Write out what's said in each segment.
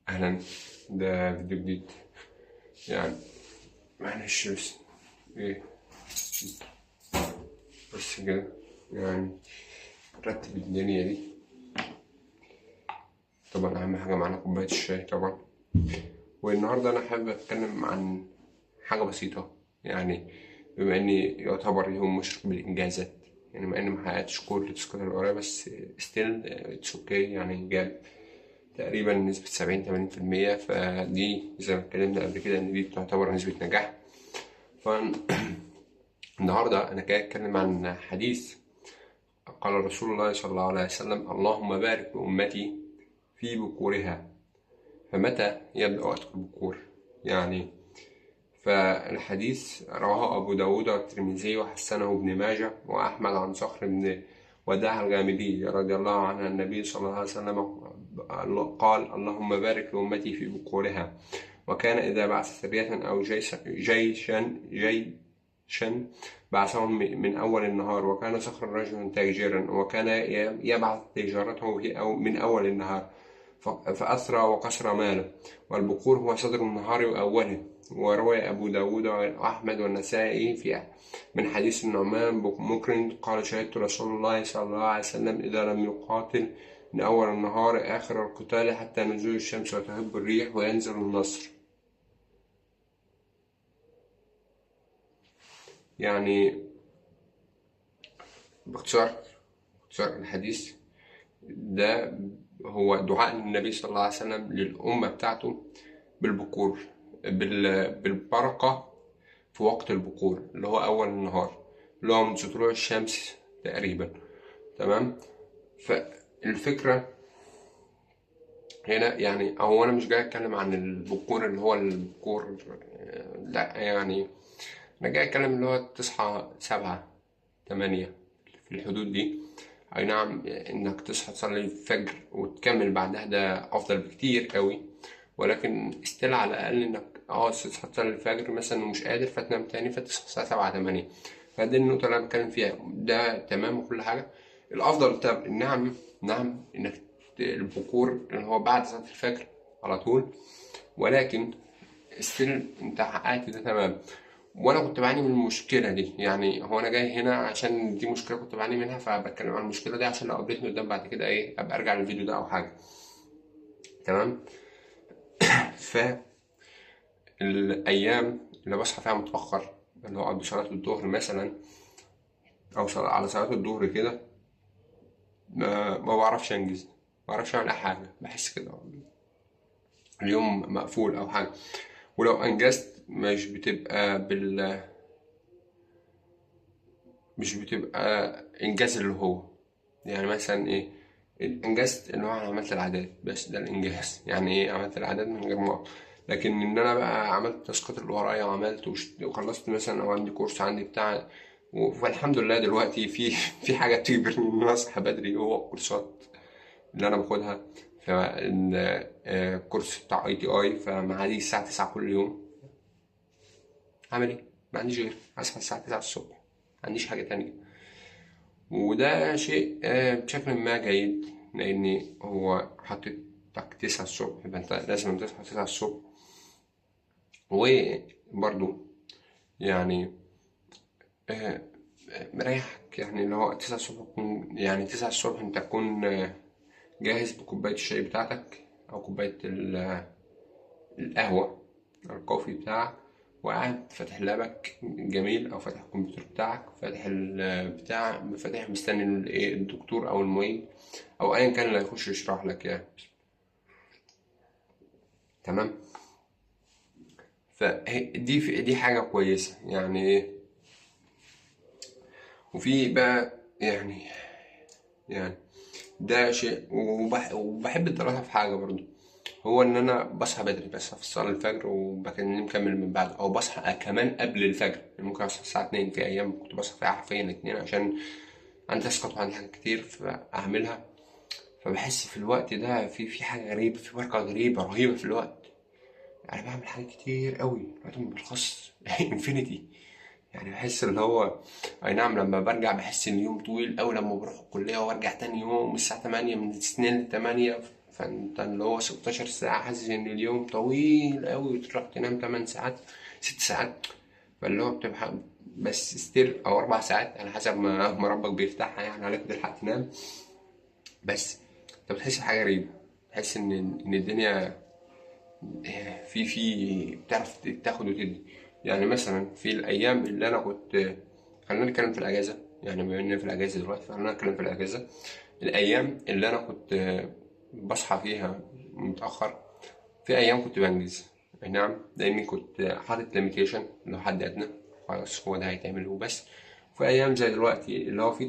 أهلا. ده فيديو جديد يعني. معلش بس إيه بس كده يعني. رتب الدنيا دي. طبعا أهم حاجة معانا كوباية الشاي طبعا. والنهاردة أنا حابب أتكلم عن حاجة بسيطة يعني. بما إني يعتبر يوم مشرق بالإنجازات، يعني مع إني محققتش كل التاسكات اللي ورايا، بس ستيل اتس اوكي يعني. جاب تقريبا نسبة 70-80%، فدي زي ما اتكلمنا قبل كده إن دي تعتبر نسبة نجاح. فالنهاردة أنا جاي أتكلم عن حديث قال رسول الله صلى الله عليه وسلم: اللهم بارك لأمتي في بكورها. فمتى يبدأ وقت البكور يعني؟ فالحديث رواه أبو داود والترمذي وحسنه ابن ماجه وأحمد عن صخر بن وداع الغامدي رضي الله عنه النبي صلى الله عليه وسلم قال: اللهم بارك لأمتي في بكورها. وكان إذا بعث سرية أو جيشا بعثهم من أول النهار. وكان صخر رجلا تاجرا، وكان يبعث تجارته أو من أول النهار، فأسرى وقصر ماله. والبكور هو صدر النهار وأوله. وروى أبو داود وأحمد والنسائي من حديث النعمان بن مقرن قال: شهدت رسول الله صلى الله عليه وسلم إذا لم يقاتل من أول النهار آخر القتال حتى نزول الشمس وتهب الريح وينزل النصر. يعني باختصار الحديث ده هو دعاء النبي صلى الله عليه وسلم للأمة بتاعته بالبكور، بالبركة في وقت البكور اللي هو أول النهار، اللي هو من طلوع الشمس تقريبا. تمام. فالفكرة هنا يعني، هو أنا مش جاي أتكلم عن البكور اللي هو البكور، لا يعني. أنا جاي أتكلم اللي هو تصحى 7-8 في الحدود دي. أي نعم، إنك تصحى تصلي الفجر وتكمل بعدها ده أفضل بكتير قوي، ولكن استيل على الأقل إنك تصحى تصلي الفجر مثلا ومش قادر فتنام تاني فتصحى الساعة 7-8. فدي النقطة اللي أنا بتكلم فيها، ده تمام وكل حاجة. الأفضل طب نعم إنك البكور اللي هو بعد صلاة الفجر على طول، ولكن ستيل أنت حققت ده تمام. وانا كنت بعاني من المشكله دي يعني. هو انا جاي هنا عشان دي مشكله كنت بعاني منها، فبتكلم عن المشكله دي عشان لو قابلتني قدام بعد كده ابقى ارجع للفيديو ده او حاجه. تمام. فالايام اللي بصحى فيها متاخر، اللي هو قبل صلاه الظهر مثلا، او على صلاه الظهر كده، ما بعرفش انجز، ما بعرفش اعمل اي حاجه. بحس كده اليوم مقفول او حاجه. ولو انجزت مش بتبقى انجاز اللي هو يعني مثلا انجزت ان هو انا عملت العادات، بس ده الانجاز. يعني عملت العادات من غير ما لكن ان انا بقى عملت التاسكات اللي ورايا وعملت وخلصت مثلا، او عندي كورس عندي بتاع. والحمد لله دلوقتي في حاجه تجبرني ان انا اصحى بدري، هو الكورسات اللي انا باخدها. الكورس بتاع ITI، فمعادي الساعه 9 كل يوم. هعمل ايه؟ ما عنديش غير اصحى الساعه 9 الصبح، ما عنديش حاجه تانية. وده شيء بشكل ما جيد، لأن هو حطيتك 9 الصبح، يبقى أنت لازم تصحى 9 الصبح. وبرضو يعني آه، مريحك، يعني اللي هو 9 الصبح يعني 9 الصبح أنت تكون جاهز بكوباية الشاي بتاعتك، أو كوباية القهوة، الكوفي بتاعك، وقاعد فاتح لابك جميل، او فاتح الكمبيوتر بتاعك، فاتح البتاع، فاتح مستني الدكتور او المعيد او ايا كان اللي هيخش يشرح لك يعني. تمام. دي حاجة كويسة يعني وفي بقى يعني ده شيء. وبحب الدراسة في حاجة برضو، هو ان انا بصحى بدري، بس في صلاة الفجر وبكلم مكمل من بعد، او بصحى كمان قبل الفجر. يعني ممكن اصحى الساعة 2، في ايام كنت بصحى فيها حرفيا 2 عشان عندي تاسكات وعندي حاجات كتير فاعملها. فبحس في الوقت ده في حاجة غريبة، في بركة غريبة رهيبة في الوقت. يعني بعمل حاجات كتير قوي، الوقت ما بيخلصش انفينيتي. يعني بحس اللي هو اي نعم لما برجع بحس ان اليوم طويل قوي لما بروح الكلية وارجع تاني يوم الساعة 8 من 2 ل 8. فانت اللي هو 16 ساعة حاسس ان اليوم طويل قوي، وتروح تنام 8 ساعات 6 ساعات، فاللي هو بتبقى بس ستيل، او 4 ساعات على حسب ما ربك بيفتحها يعني عليك تلحق تنام. بس انت بتحس بحاجة غريبة، تحس ان الدنيا في بتعرف تاخد وتدي. يعني مثلا في الايام اللي انا كنت، خلينا نتكلم في الاجازه، يعني بما اننا في الاجازه دلوقتي فخلينا نتكلم في الاجازه. الايام اللي انا كنت بصحى فيها متاخر، في ايام كنت بنجز، أي نعم، لاني كنت حاطط ليميتيشن لو حد ادنى، خلاص هو ده هيتعمل وبس. في ايام زي دلوقتي اللي هو في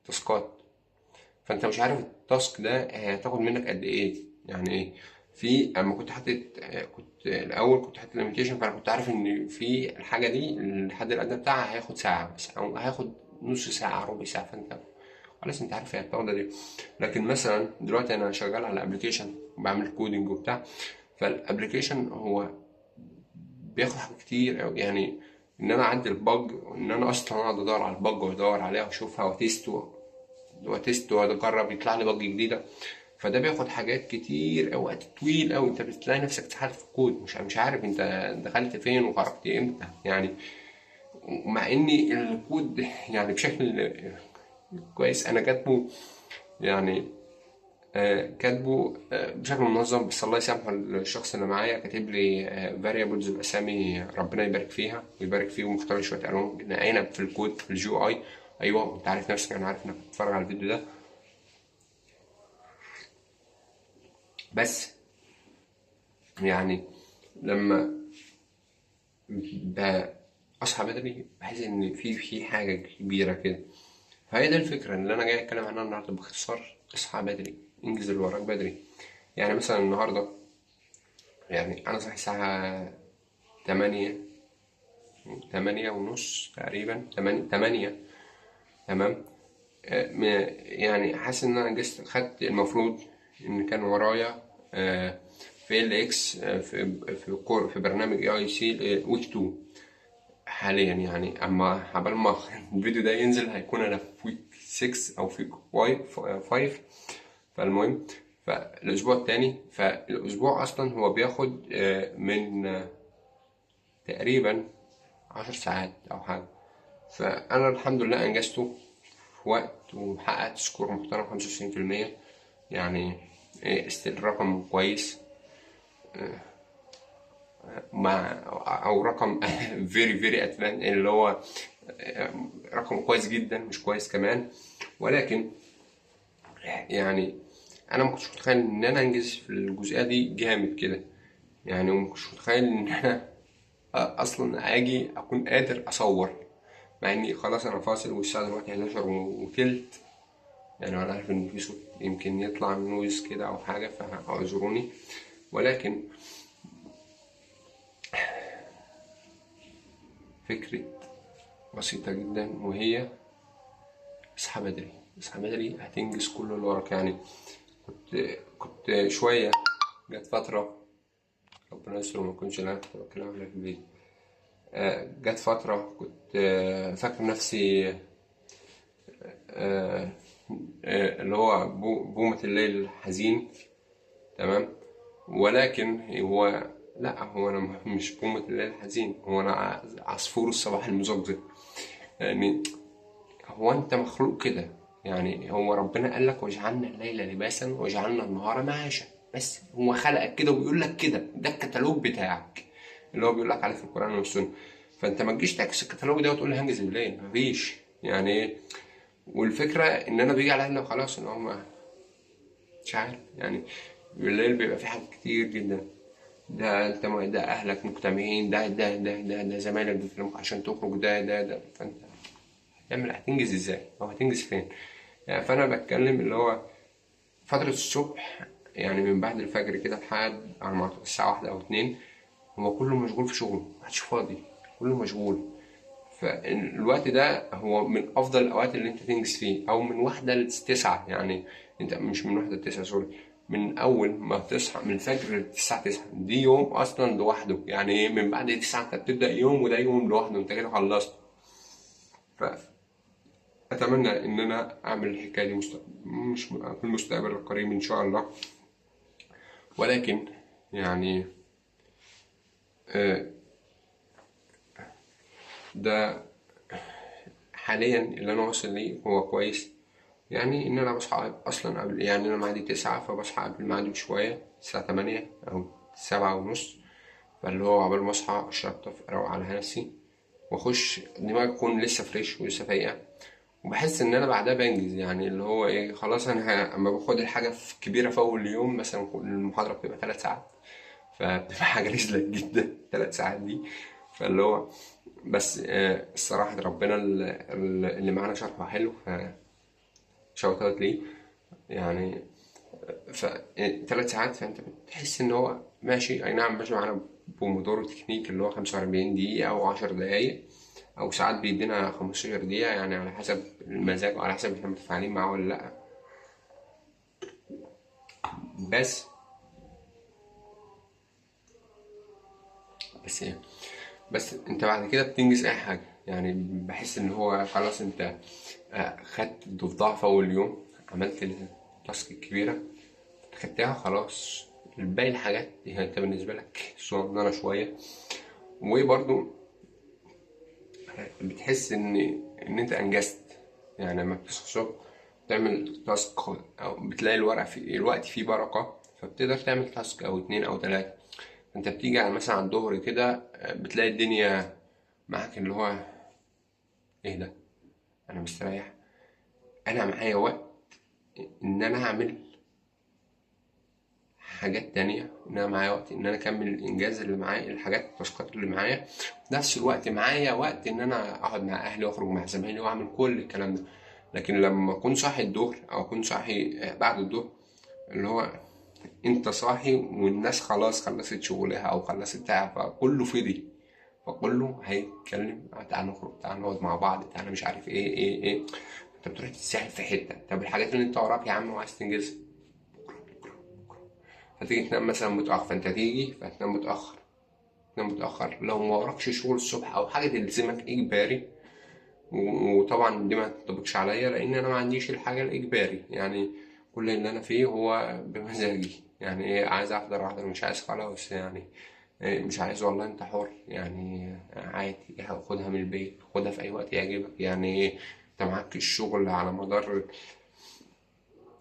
تاسكات، فانت مش عارف التاسك ده هتاخد منك قد ايه. يعني ايه؟ في اما كنت حاطط، كنت الاول كنت حاطط ليميتيشن، فانا كنت عارف ان في الحاجه دي الحد الادنى بتاعها هياخد ساعه بس، او هياخد نص ساعه ربع ساعه، فانت خلاص انت عارف هي بتاخد دي. لكن مثلا دلوقتي انا شغال على ابلكيشن وبعمل كودنج وبتاع، فالابلكيشن هو بياخد حاجات كتير أوي، يعني ان انا اعدل بج، ان انا اصلا اقعد ادور على البج وادور عليها واشوفها وتيست واجرب يطلع لي بج جديده. فده بياخد حاجات كتير أو وقت طويل أوي، انت بتلاقي نفسك اتسحلت في الكود، مش عارف انت دخلت فين وخرجت امتى يعني. مع اني الكود يعني بشكل كويس انا كاتبه، يعني كاتبه بشكل منظم، بس الله يسامحه الشخص اللي معايا كاتب لي فاريبلز باسامي ربنا يبارك فيها ويبارك فيه، ومختار شويه الوان نقينا في الكود في الجي اي. ايوه انت عارف نفسك، انا عارف انك بتتفرج على الفيديو ده. بس يعني لما اصحى بدري بحس ان في حاجه كبيره كده. فهي ده الفكره اللي انا جاي اتكلم عنها النهارده باختصار: اصحى بدري، انجز اللي وراك بدري. يعني مثلا النهارده، يعني انا صاحي الساعه 8، 8:30 تقريبا، 8. تمام. يعني حاسس ان انا جست خدت المفروض ان كان ورايا في ال اكس، في برنامج اي سي ويك 2 حاليا. يعني اما عبال ما الفيديو ده ينزل هيكون انا في ويك 6 او في ويك 5. فالمهم، فالاسبوع التاني، فالاسبوع اصلا هو بياخد من تقريبا 10 ساعات او حاجه. فانا الحمد لله انجزته في وقت وحققت سكور محترم 95%. يعني استيل رقم كويس، مع او رقم فيري فيري ادفان، اللي هو رقم كويس جدا مش كويس كمان. ولكن يعني انا ما كنتش متخيل ان انا انجز في الجزئيه دي جامد كده. يعني ما كنتش متخيل ان انا اصلا اجي اكون قادر اصور، مع اني خلاص انا فاصل والساعه دلوقتي 11 وتلت. يعني انا عارف ان في صوت يمكن يطلع نويز كده او حاجه، فاعذروني. ولكن فكرة بسيطة جدا، وهي اصحى بدري. اصحى بدري هتنجز كل اللي وراك. يعني كنت شوية، جت فترة، ربنا يستر ما كنتش اللي انا كنت بتكلم عليها في الفيديو. جت فترة كنت فاكر نفسي آه، اللي هو بومة الليل الحزين. تمام. ولكن هو لا، هو انا مش بومة الليل الحزين، هو انا عصفور الصباح المزقزق. يعني هو انت مخلوق كده، يعني هو ربنا قال لك: وجعلنا الليل لباسا وجعلنا النهار معاشا. بس هو خلقك كده وبيقول لك كده، ده الكتالوج بتاعك اللي هو بيقول لك عليه في القرآن والسنة. فانت ما تجيش تعكس الكتالوج ده وتقول لي هنجز بالليل، مفيش يعني ايه. والفكرة ان انا بيجي عليا إن خلاص ان هو مش عارف يعني، بالليل بيبقى في حاجات كتير جدا. ده انت ده اهلك مجتمعين، ده زمايلك بيكلموك عشان تخرج، ده فانت هتنجز ازاي او هتنجز فين؟ يعني فانا بتكلم اللي هو فترة الصبح، يعني من بعد الفجر كده لحد على ما أعتقد الساعة 1 أو 2، هو كله مشغول في شغله، محدش فاضي، كله مشغول. فالوقت ده هو من أفضل الأوقات اللي أنت تنجز فيه، أو من 1 ل9 يعني. أنت مش من 1 ل9، سوري، من أول ما تصحى من الفجر للساعة 9، دي يوم أصلا لوحده. يعني من بعد 9 أنت بتبدأ يوم، وده يوم لوحده، أنت كده خلصت. فأتمنى إن أنا أعمل الحكاية دي مش في المستقبل القريب إن شاء الله. ولكن يعني ده حاليا اللي انا واصل ليه هو كويس. يعني ان انا بصحى اصلا قبل، يعني انا ميعادي 9 فبصحى قبل ميعادي بشويه، الساعه 8 او 7:30. فاللي هو عقبال ما اصحى اشطف اروق على نفسي واخش دماغي تكون لسه فريش ولسه فايقه. وبحس ان انا بعدها بنجز، يعني اللي هو ايه، خلاص انا اما باخد الحاجه كبيره في اول اليوم، مثلا المحاضره بتبقى 3 ساعات، فبتبقى حاجه رزلة جدا 3 ساعات دي. فاللي هو بس الصراحه ربنا اللي معانا شرحه حلو، فشوت اوت ليه يعني. ف 3 ساعات، فانت بتحس ان هو ماشي، اي نعم ماشي معانا بومودورو تكنيك اللي هو 45 دقيقة او 10 دقايق، او ساعات بيدينا 15 دقيقة، يعني على حسب المزاج وعلى حسب احنا متفاعلين معاه ولا لا. بس بس ايه، بس انت بعد كده بتنجز اي حاجة. يعني بحس ان هو خلاص انت خدت الضفدع في اول يوم، عملت التاسك الكبيرة خدتها خلاص. باقي الحاجات هي انت بالنسبة لك صغننة شوية. وبرضو بتحس ان انت انجزت. يعني لما بتصحى الصبح تعمل تاسك، او بتلاقي الوقت فيه بركة، فبتقدر تعمل تاسك او 2 او 3. انت بتيجي على مثلا على الظهر كده بتلاقي الدنيا معاك اللي هو ايه ده، انا مستريح، انا معايا وقت ان انا اعمل حاجات تانية، ان انا معايا وقت ان انا اكمل الانجاز اللي معايا، الحاجات التاسكات اللي معايا. في نفس الوقت معايا وقت ان انا اقعد مع اهلي واخرج مع زمايلي واعمل كل الكلام ده. لكن لما اكون صاحي الظهر او اكون صاحي بعد الظهر، اللي هو انت صاحي والناس خلاص خلصت شغلها او خلصت بتاع، فكله فضي، فكله هيتكلم تعالى نخرج، تعالى نقعد مع بعض، تعالى مش عارف ايه. انت بتروح تتسحل في حته. طب الحاجات اللي انت وراك يا عم وعايز تنجزها، فتيجي تنام مثلا متأخر، فانت تيجي فتنام متأخر، تنام متأخر لو ما وراكش شغل الصبح أو حاجة تلزمك إجباري. وطبعا دي ما تنطبقش عليا لأن أنا ما عنديش الحاجة الإجباري. يعني كل اللي أنا فيه هو بمزاجي، يعني إيه، عايز أحضر أحضر، مش عايز خلاص يعني. مش عايز والله أنت حر، يعني عادي خدها من البيت، خدها في أي وقت يعجبك. يعني أنت معاك الشغل على مدار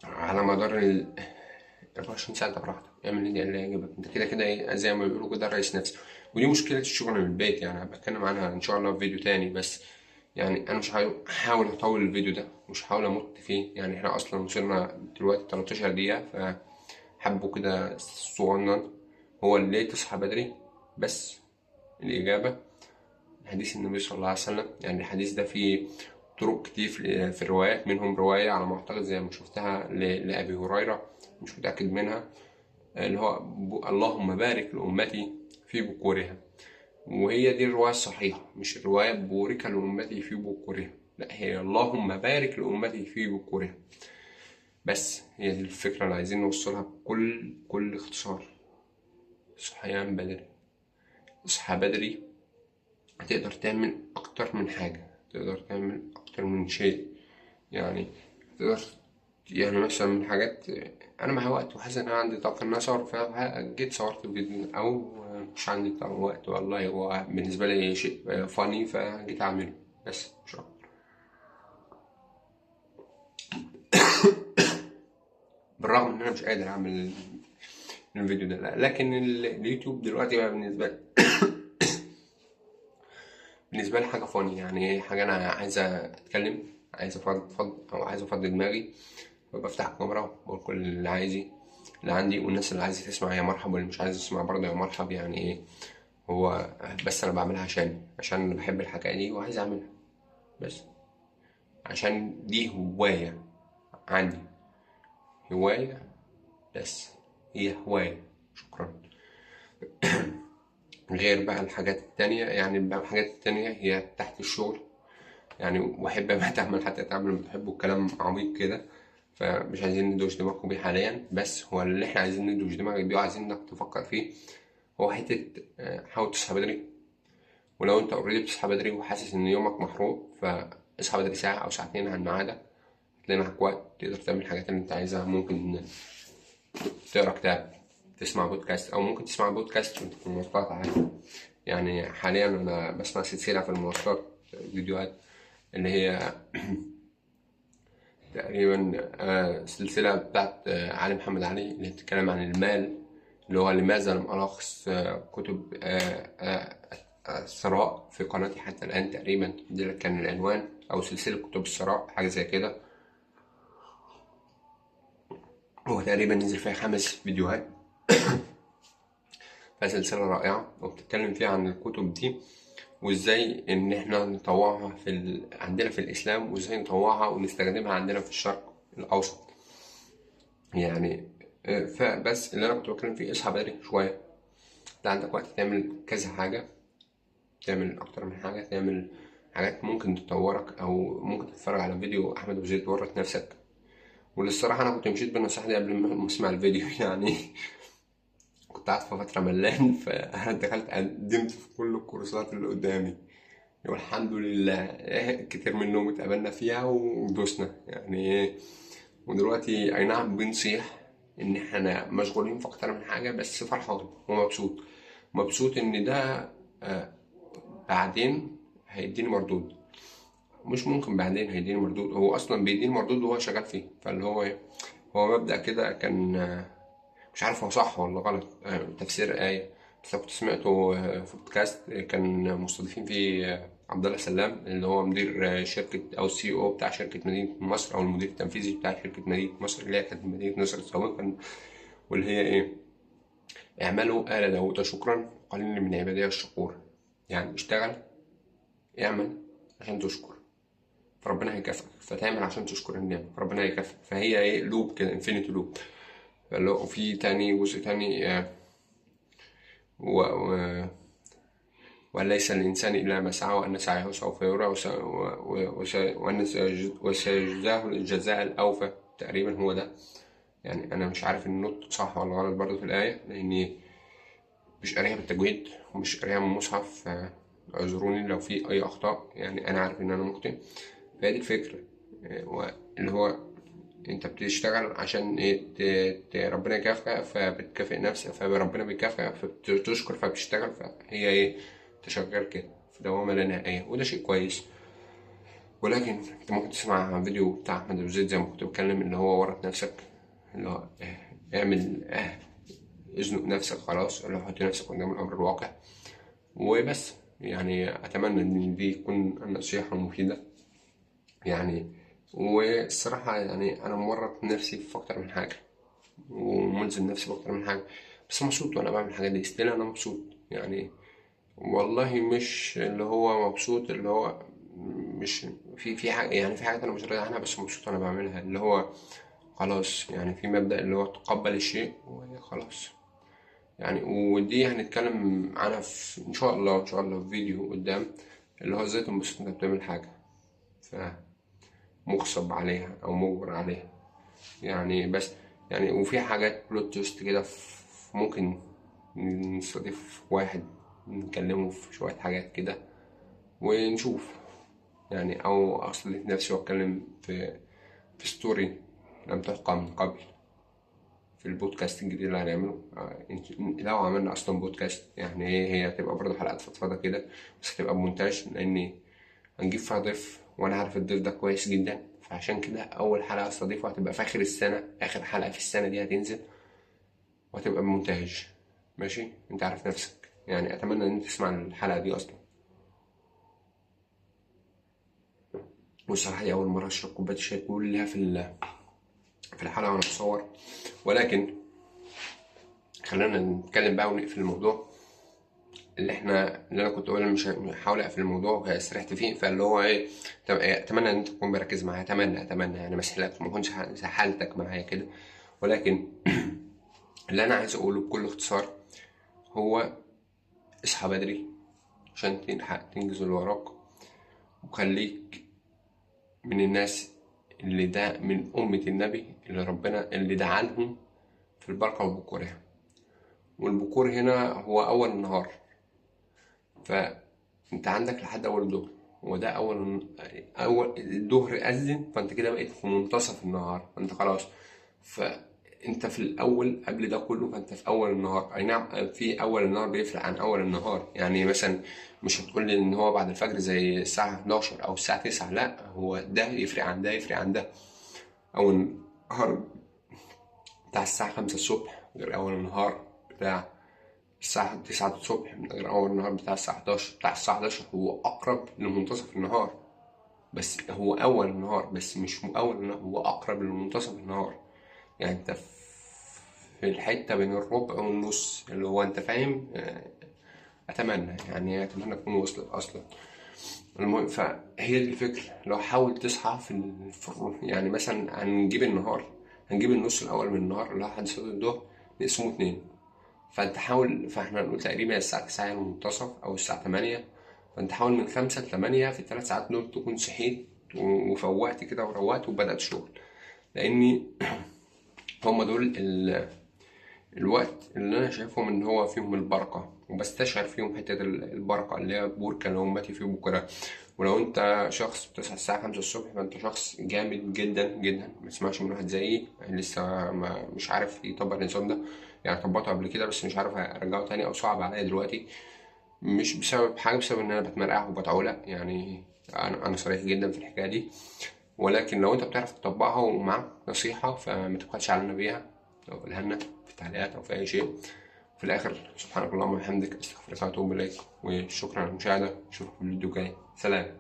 24 ساعة، انت براحتك اعمل اللي يعجبك. انت كده كده زي ما بيقولوا كده رئيس نفسك. ودي مشكلة الشغل من البيت، يعني بتكلم عنها ان شاء الله في فيديو تاني. بس يعني انا مش هحاول اطول الفيديو ده، مش هحاول امط فيه. يعني احنا اصلا وصلنا دلوقتي 13 دقيقة، فحبه كده صغنن. هو ليه تصحى بدري؟ بس الإجابة حديث النبي صلى الله عليه وسلم. يعني الحديث ده فيه طرق كتير في الروايات، منهم رواية على ما أعتقد زي ما شفتها لأبي هريرة، مش متأكد منها، اللي هو اللهم بارك لأمتي في بكورها. وهي دي الرواية الصحيحة، مش الرواية بورك لأمتي في بكورها، لا، هي اللهم بارك لأمتي في بكورها. بس هي دي الفكرة اللي عايزين نوصلها بكل اختصار. صحيان بدري، اصحى بدري، هتقدر تعمل أكتر من حاجة، تقدر تعمل أكتر من شيء. يعني تقدر، يعني مثلا من حاجات، أنا معايا وقت وحاسس إن أنا عندي طاقة إن أنا أصور فيها، جيت صورت فيديو. أو مش عندي طاقة وقت والله، هو بالنسبة لي شيء فاني فجيت أعمله، بس مش أكتر. بالرغم إن أنا مش قادر أعمل الفيديو ده، لا. لكن اليوتيوب دلوقتي بقى بالنسبة لي حاجة فاني، يعني حاجة أنا عايز أتكلم، عايز أفضفض أو عايز أفضي دماغي، فبفتح الكاميرا وبقول كل اللي عندي. والناس اللي عايزة تسمع يا مرحب، واللي مش عايز تسمع برضه يا مرحب. يعني إيه، هو بس أنا بعملها عشان أنا بحب الحاجة دي وعايز أعملها، بس عشان دي هواية عندي، هواية، بس هي هواية. شكرا. غير بقى الحاجات التانية، يعني بقى الحاجات التانية هي تحت الشغل. يعني واحب ما تعمل حتى تعمل ما تحبوا، الكلام عميق كده، فمش عايزين ندوش دماغكم بيه حاليا. بس هو اللي احنا عايزين ندوش دماغك بيه وعايزين انك تفكر فيه هو حتة حاول تصحى بدري. ولو انت اوريدي بتصحى بدري وحاسس ان يومك محروق، فاصحى بدري ساعة او ساعتين عن ميعادك، هتلاقي معاك وقت تقدر تعمل الحاجات اللي انت عايزها. ممكن تقرا كتاب، تسمع بودكاست، او ممكن تسمع بودكاست وانت في المواصلات عادي. يعني حاليا انا بسمع سلسلة في المواصلات فيديوهات، اللي هي تقريبا سلسلة بتاعت علي محمد علي، اللي بتتكلم عن المال، اللي هو لماذا لم ألخص كتب الثراء في قناتي حتى الآن. تقريبا ده كان العنوان، أو سلسلة كتب الثراء، حاجة زي كده. هو تقريبا نزل فيها 5 فيديوهات، فسلسلة رائعة وبتتكلم فيها عن الكتب دي، وازاي ان احنا نطوعها عندنا في الاسلام، وازاي نطوعها ونستخدمها عندنا في الشرق الاوسط. يعني فبس اللي انا كنت بتكلم فيه، اصحى بدري شويه، انت عندك وقت تعمل كذا حاجه، تعمل اكتر من حاجه، تعمل حاجات ممكن تطورك، او ممكن تتفرج على فيديو احمد ابو زيد ورط نفسك. وللصراحه انا كنت مشيت بالنصيحه دي قبل ما اسمع الفيديو يعني. كنت قاعد في فتره ملان، فانا دخلت قدمت في كل الكورسات اللي قدامي، والحمد لله كتير منهم اتقابلنا فيها ودوسنا يعني. ودلوقتي اي نعم بنصيح ان احنا مشغولين في اكتر من حاجة، بس فرحان ومبسوط. مبسوط ان ده بعدين هيديني مردود. مش ممكن بعدين هيديني مردود، هو اصلا بيديني مردود وهو شغال فيه. فاللي هو ايه، هو مبدأ كده كان مش عارف هو صح ولا غلط. تفسير آية، بس لو كنت سمعته في بودكاست كان مستضيفين فيه عبد الله سلام، اللي هو مدير شركة، أو السي او بتاع شركة مدينة مصر، أو المدير التنفيذي بتاع شركة مدينة مصر، اللي هي كانت مدينة نصر سابقا. واللي هي إيه، اعملوا آل داود شكرا قليل من عبادي الشكور. يعني اشتغل، اعمل عشان تشكر، فربنا هيكافئك. فتعمل عشان تشكر النعمة، فربنا هيكافئك. فهي ايه، لوب كده، انفينيتي لوب. وفي تاني جزء تاني و... و... وليس الإنسان إلا ما سعى، وأن سعيه سوف يرى، وأن وسيجزاه الجزاء الأوفى. تقريبا هو ده. يعني أنا مش عارف النطق صح ولا غلط برضه في الآية، لأني مش قاريها بالتجويد ومش قاريها من المصحف، اعذروني لو في أي أخطاء. يعني أنا عارف إن أنا مخطئ. فهي دي الفكرة. اللي هو أنت بتشتغل عشان إيه، ربنا يكافئك، فبتكافئ نفسك، فربنا بيكافئك، فبتشكر، فبتشتغل. فهي إيه، أنت شغال كده في دوامة لا نهائية، وده شيء كويس. ولكن أنت ممكن تسمع فيديو بتاع أحمد أبو زيد زي ما كنت بتكلم، اللي هو ورط نفسك، اللي هو اعمل ازنق نفسك خلاص، اللي هو حط نفسك قدام الأمر الواقع وبس. يعني أتمنى إن دي تكون النصيحة المفيدة يعني. والصراحة يعني أنا مورط نفسي في أكتر من حاجة، وملزم نفسي في أكتر من حاجة، بس مبسوط وأنا بعمل الحاجات دي. ستيل أنا مبسوط يعني. والله مش اللي هو مبسوط، اللي هو مش في حاجة، يعني في حاجات أنا مش راضي عنها، بس مبسوط وأنا بعملها. اللي هو خلاص، يعني في مبدأ اللي هو تقبل الشيء وخلاص يعني. ودي هنتكلم عنها في إن شاء الله، إن شاء الله في فيديو قدام، اللي هو إزاي تنبسط إنك بتعمل حاجة فمغصب عليها أو مجبر عليها يعني. بس يعني وفي حاجات بلوت تويست كده، ممكن نستضيف واحد نكلمه في شوية حاجات كده ونشوف يعني. أو أستضيف نفسي وأتكلم في ستوري لم تحكى من قبل في البودكاست الجديد اللي هنعمله. لو عملنا أصلا بودكاست، يعني هي هتبقى برضه حلقات فضفاضة كده، بس هتبقى بمونتاج، لأن هنجيب فيها ضيف، وأنا عارف الضيف ده كويس جدا. فعشان كده أول حلقة أستضيفه هتبقى في آخر السنة، آخر حلقة في السنة دي هتنزل، وهتبقى بمونتاج. ماشي، أنت عارف نفسك يعني. أتمنى إن أنت تسمع الحلقة دي أصلا. والصراحة دي أول مرة أشرب كوباية الشاي كلها في الحلقة وأنا بصور. ولكن خلينا نتكلم بقى ونقفل الموضوع. اللي انا كنت اقول مش هحاول اقفل الموضوع وسرحت فيه. فاللي هو ايه، اتمنى ان انت تكون مركز معايا. اتمنى يعني ما اسحلكش، ما اكونش سحلتك معايا كده. ولكن اللي انا عايز اقوله بكل اختصار هو اصحى بدري عشان تلحق تنجز اللي وراك، وخليك من الناس اللي ده من أمة النبي اللي ربنا اللي دعا لهم في البركة والبكور. والبكور هنا هو أول النهار، فانت عندك لحد اول الظهر، وده اول الظهر اذن، فانت كده بقيت في منتصف النهار، فانت خلاص. انت في الاول قبل ده كله، فانت في اول النهار. اي نعم، في اول النهار بيفرق عن اول النهار. يعني مثلا مش هتقول لي ان هو بعد الفجر زي الساعة 11 او الساعة 9، لا، هو ده يفرق عن ده، يفرق عن ده. اول النهار بتاع الساعة 5 الصبح غير اول النهار بتاع الساعة 9 الصبح، من غير اول النهار بتاع الساعة 11. بتاع الساعة 11 هو اقرب لمنتصف النهار، بس هو اول النهار، بس مش اول النهار، هو اقرب لمنتصف النهار. يعني انت في الحتة بين الربع والنص، اللي هو انت فاهم. اتمنى تكون وصلت اصلا. المهم، فهي دي الفكرة. لو حاول تصحى يعني مثلا هنجيب النص الاول من النهار اللي هو لحد صلاة الظهر، نقسمه اتنين. فانت حاول، فاحنا نقول تقريبا الساعة 9 المنتصف او الساعة 8. فانت حاول من 5 ل 8 في ال3 ساعات دول تكون صحيت وفوقت كده وروقت وبدأت شغل. لاني هم دول الوقت اللي انا شايفهم ان هو فيهم البركه، وبستشعر فيهم حته البركه اللي هي بوركه لامتي في بكره. ولو انت شخص بتصحى الساعه 5 الصبح، فانت شخص جامد جدا جدا. ما تسمعش من واحد زيي لسه مش عارف يطبق النظام ده. يعني طبقته قبل كده بس مش عارف ارجعه تاني، او صعب عليا دلوقتي. مش بسبب حاجه، بسبب ان انا بتمرقع وبتعولق يعني. انا صريح جدا في الحكايه دي. ولكن لو انت بتعرف تطبقها ومعاك نصيحة، فما تبخلش علينا بيها، أو قولها لنا في التعليقات أو في أي شيء. في الآخر، سبحانك اللهم وبحمدك، أستغفرك وأتوب إليك، وشكرا على المشاهدة. أشوفكم في الفيديو الجاي. سلام.